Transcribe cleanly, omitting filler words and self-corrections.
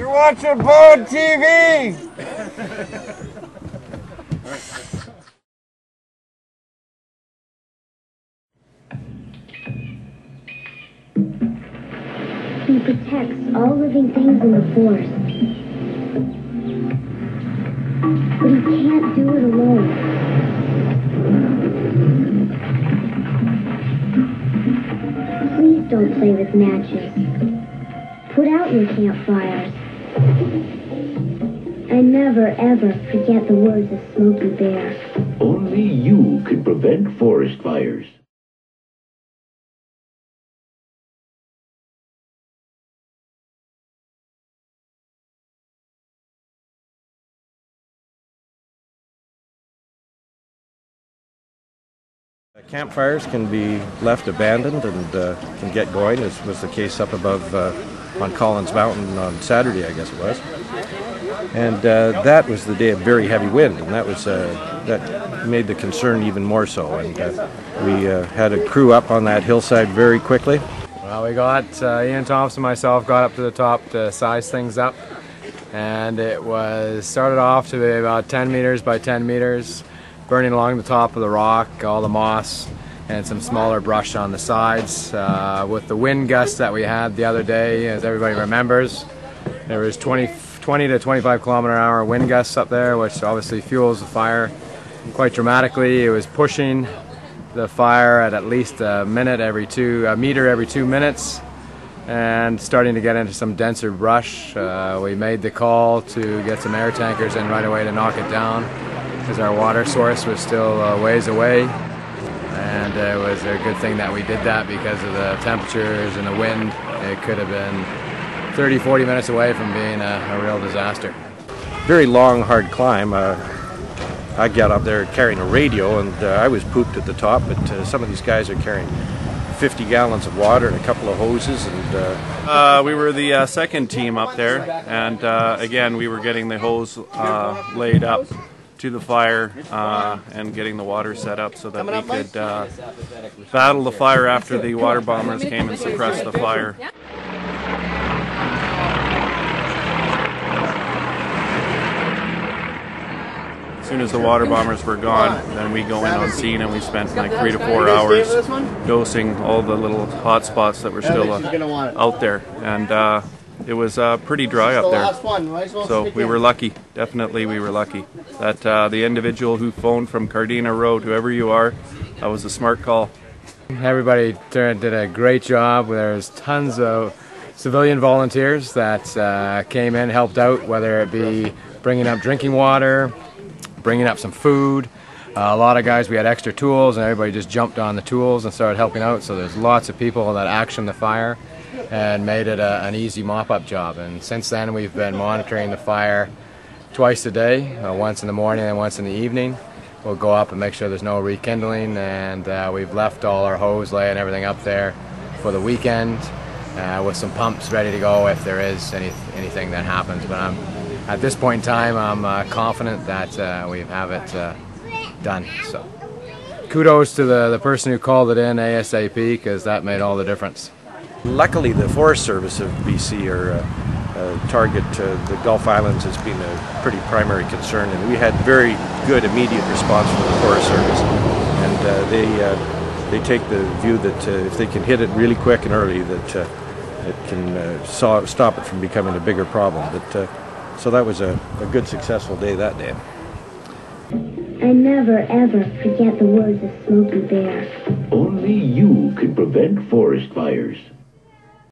You're watching Bowen TV! He protects all living things in the forest. But he can't do it alone. Please don't play with matches. Put out your campfires. And never ever forget the words of Smokey Bear. Only you can prevent forest fires. Campfires can be left abandoned and can get going, as was the case up above on Collins Mountain on Saturday, I guess it was. And that was the day of very heavy wind, and that made the concern even more so. And we had a crew up on that hillside very quickly. Well, we got Ian Thompson and myself got up to the top to size things up, and it was started off to be about 10 meters by 10 meters. Burning along the top of the rock, all the moss, and some smaller brush on the sides. With the wind gusts that we had the other day, as everybody remembers, there was 20 to 25 kilometer-an-hour wind gusts up there, which obviously fuels the fire quite dramatically. It was pushing the fire at least a meter every 2 minutes, and starting to get into some denser brush. We made the call to get some air tankers in right away to knock it down, because our water source was still ways away, and it was a good thing that we did that because of the temperatures and the wind. It could have been 30-40 minutes away from being a real disaster. Very long, hard climb. I got up there carrying a radio, and I was pooped at the top, but some of these guys are carrying 50 gallons of water and a couple of hoses. And we were the second team up there, and again we were getting the hose laid up to the fire and getting the water set up so that we could battle the fire after the water bombers came and suppressed the fire. As soon as the water bombers were gone, then we go in on scene, and we spent like 3 to 4 hours dosing all the little hot spots that were still out there. And it was pretty dry up there, so we were lucky. Definitely we were lucky that the individual who phoned from Cardina Road, whoever you are, that was a smart call. Everybody did a great job. There's tons of civilian volunteers that came in, helped out, whether it be bringing up drinking water, bringing up some food. A lot of guys, we had extra tools, and everybody just jumped on the tools and started helping out. So there's lots of people that actioned the fire and made it an easy mop-up job. And since then we've been monitoring the fire twice a day, once in the morning and once in the evening. We'll go up and make sure there's no rekindling, and we've left all our hose lay and everything up there for the weekend with some pumps ready to go if there is anything that happens. But at this point in time, I'm confident that we have it done. So kudos to the person who called it in ASAP, because that made all the difference. luckily, the Forest Service of BC are target the Gulf Islands has been a pretty primary concern, and we had very good immediate response from the Forest Service, and they take the view that if they can hit it really quick and early, that it can stop it from becoming a bigger problem. But so that was a good, successful day that day. And never ever forget the words of Smokey Bear. Only you can prevent forest fires.